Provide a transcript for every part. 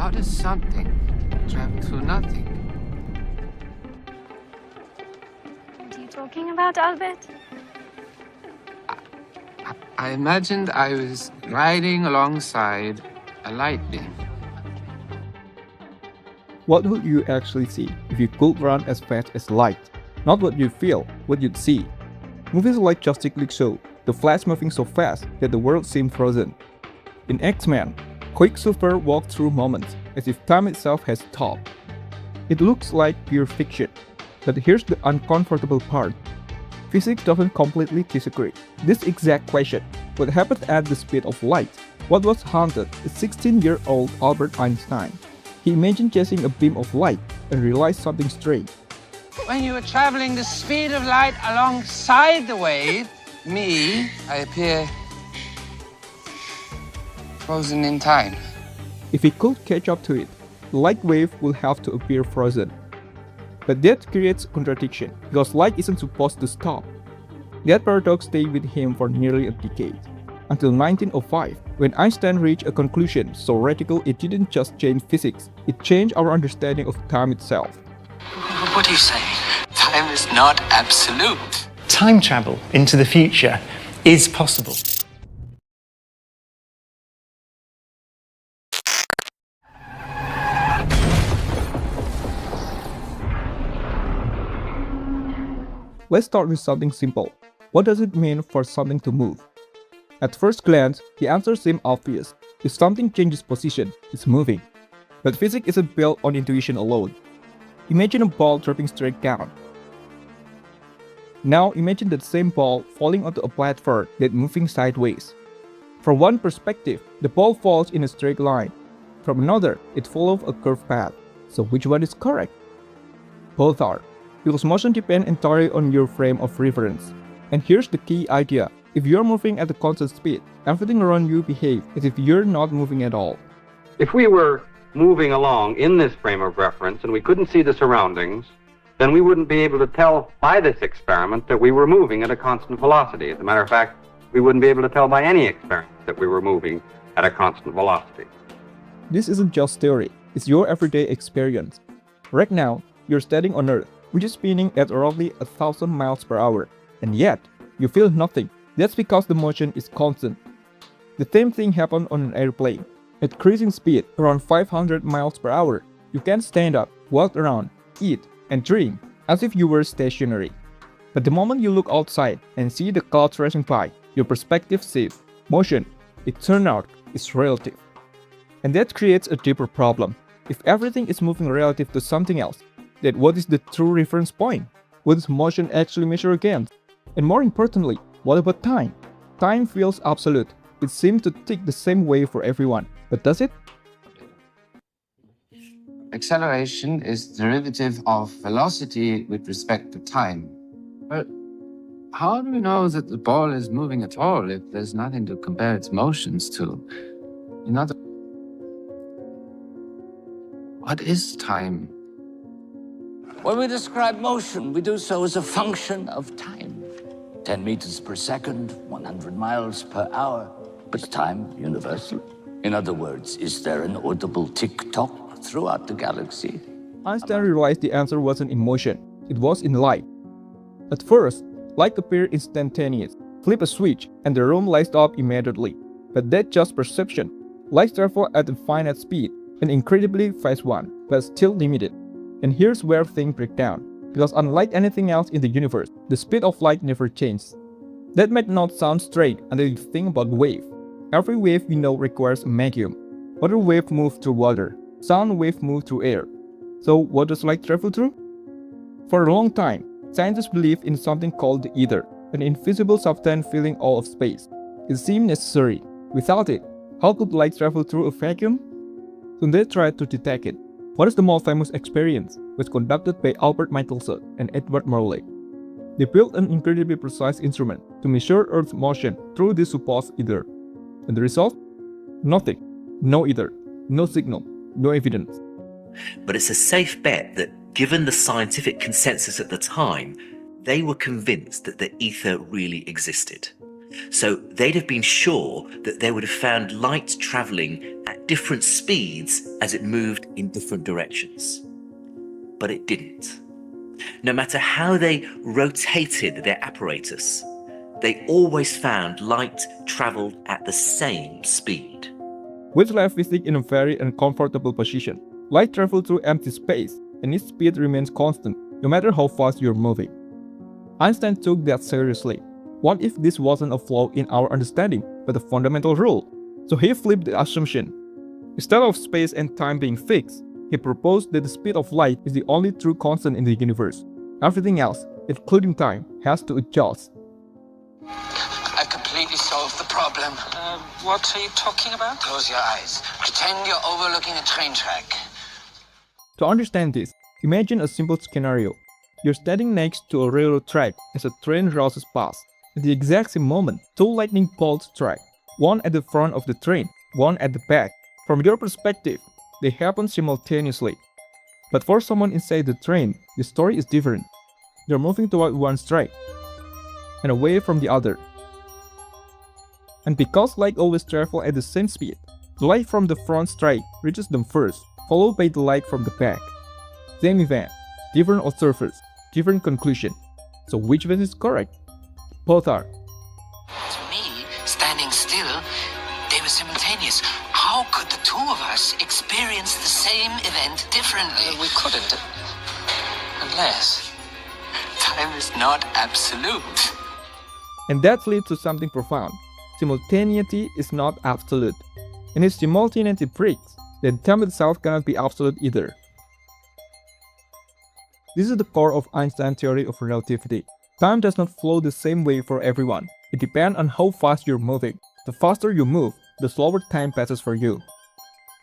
How does something travel through nothing? What are you talking about, Albert? I imagined I was riding alongside a light beam. What would you actually see if you could run as fast as light? Not what you feel, what you'd see. Movies like Justice League show the Flash moving so fast that the world seemed frozen. In X-Men, Quicksilver walked through moments as if time itself has stopped. It looks like pure fiction, but here's the uncomfortable part. Physics doesn't completely disagree. This exact question, what happened at the speed of light? What was haunted is 16-year-old Albert Einstein. He imagined chasing a beam of light and realized something strange. When you are traveling the speed of light alongside the wave, I appear frozen in time. If he could catch up to it, the light wave would have to appear frozen. But that creates contradiction, because light isn't supposed to stop. That paradox stayed with him for nearly a decade, until 1905, when Einstein reached a conclusion so radical it didn't just change physics, it changed our understanding of time itself. What are you saying? Time is not absolute. Time travel into the future is possible. Let's start with something simple. What does it mean for something to move? At first glance, the answer seems obvious. If something changes position, it's moving. But physics isn't built on intuition alone. Imagine a ball dropping straight down. Now imagine that same ball falling onto a platform that's moving sideways. From one perspective, the ball falls in a straight line. From another, it follows a curved path. So which one is correct? Both are, because motion depends entirely on your frame of reference. And here's the key idea. If you're moving at a constant speed, everything around you behaves as if you're not moving at all. If we were moving along in this frame of reference and we couldn't see the surroundings, then we wouldn't be able to tell by this experiment that we were moving at a constant velocity. As a matter of fact, we wouldn't be able to tell by any experiment that we were moving at a constant velocity. This isn't just theory, it's your everyday experience. Right now, you're standing on Earth, which is spinning at roughly 1,000 miles per hour, and yet, you feel nothing. That's because the motion is constant. The same thing happens on an airplane. At cruising speed, around 500 miles per hour, you can stand up, walk around, eat, and drink as if you were stationary. But the moment you look outside and see the clouds racing by, your perspective shifts. Motion, it turns out, is relative. And that creates a deeper problem. If everything is moving relative to something else, then what is the true reference point? What is motion actually measured against? And more importantly, what about time? Time feels absolute. It seems to tick the same way for everyone. But does it? Acceleration is derivative of velocity with respect to time. But how do we know that the ball is moving at all if there's nothing to compare its motions to? What is time? When we describe motion, we do so as a function of time. 10 meters per second, 100 miles per hour. But is time universal? In other words, is there an audible tick-tock throughout the galaxy? Einstein realized the answer wasn't in motion, it was in light. At first, light appeared instantaneous. Flip a switch and the room lights up immediately. But that's just perception. Light travels at a finite speed, an incredibly fast one, but still limited. And here's where things break down. Because unlike anything else in the universe, the speed of light never changes. That might not sound strange until you think about wave. Every wave we know requires a medium. Water wave moves through water. Sound wave moves through air. So what does light travel through? For a long time, scientists believed in something called the ether, an invisible substance filling all of space. It seemed necessary. Without it, how could light travel through a vacuum? So they tried to detect it. What is the most famous experiment? Was conducted by Albert Michelson and Michelson-Morley. They built an incredibly precise instrument to measure Earth's motion through this supposed ether. And the result? Nothing. No ether. No signal. No evidence. But it's a safe bet that, given the scientific consensus at the time, they were convinced that the ether really existed. So they'd have been sure that they would have found light travelling at different speeds as it moved in different directions. But it didn't. No matter how they rotated their apparatus, they always found light traveled at the same speed. Which left physics in a very uncomfortable position. Light travels through empty space, and its speed remains constant, no matter how fast you're moving. Einstein took that seriously. What if this wasn't a flaw in our understanding, but a fundamental rule? So he flipped the assumption. Instead of space and time being fixed, he proposed that the speed of light is the only true constant in the universe. Everything else, including time, has to adjust. I completely solved the problem. What are you talking about? Close your eyes. Pretend you're overlooking a train track. To understand this, imagine a simple scenario. You're standing next to a railroad track as a train rushes past. At the exact same moment, two lightning bolts strike, one at the front of the train, one at the back. From your perspective, they happen simultaneously. But for someone inside the train, the story is different. They're moving toward one strike and away from the other. And because light always travels at the same speed, the light from the front strike reaches them first, followed by the light from the back. Same event, different observers, different conclusion. So which one is correct? Both are. To me, standing still, they were simultaneous. How could the two of us experience the same event differently? We couldn't. Unless... Time is not absolute. And that leads to something profound. Simultaneity is not absolute. And if simultaneity breaks, then time itself cannot be absolute either. This is the core of Einstein's theory of relativity. Time does not flow the same way for everyone. It depends on how fast you're moving. The faster you move, the slower time passes for you.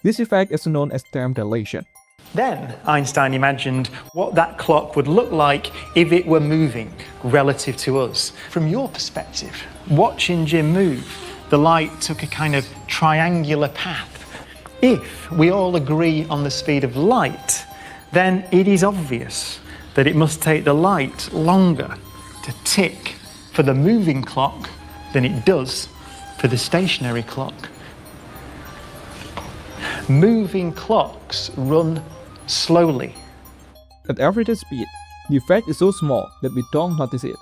This effect is known as time dilation. Then Einstein imagined what that clock would look like if it were moving relative to us. From your perspective, watching Jim move, the light took a kind of triangular path. If we all agree on the speed of light, then it is obvious that it must take the light longer to tick for the moving clock than it does for the stationary clock. Moving clocks run slowly. At average speed, the effect is so small that we don't notice it.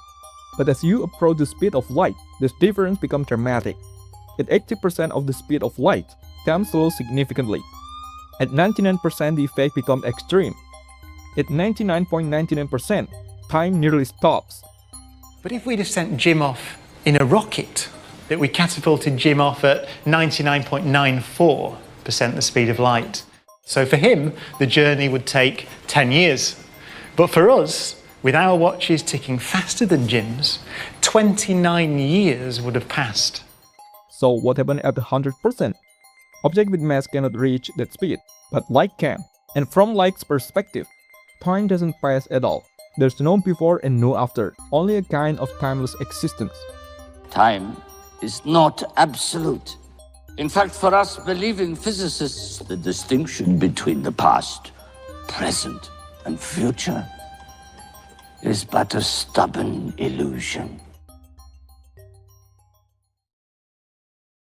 But as you approach the speed of light, this difference becomes dramatic. At 80% of the speed of light, time slows significantly. At 99%, the effect becomes extreme. At 99.99%, time nearly stops. But if we'd have sent Jim off in a rocket, that we catapulted Jim off at 99.94% the speed of light. So for him, the journey would take 10 years. But for us, with our watches ticking faster than Jim's, 29 years would have passed. So what happened at 100%? Objects with mass cannot reach that speed, but light can. And from light's perspective, time doesn't pass at all. There's no before and no after, only a kind of timeless existence. Time is not absolute. In fact, for us believing physicists, the distinction between the past, present, and future is but a stubborn illusion.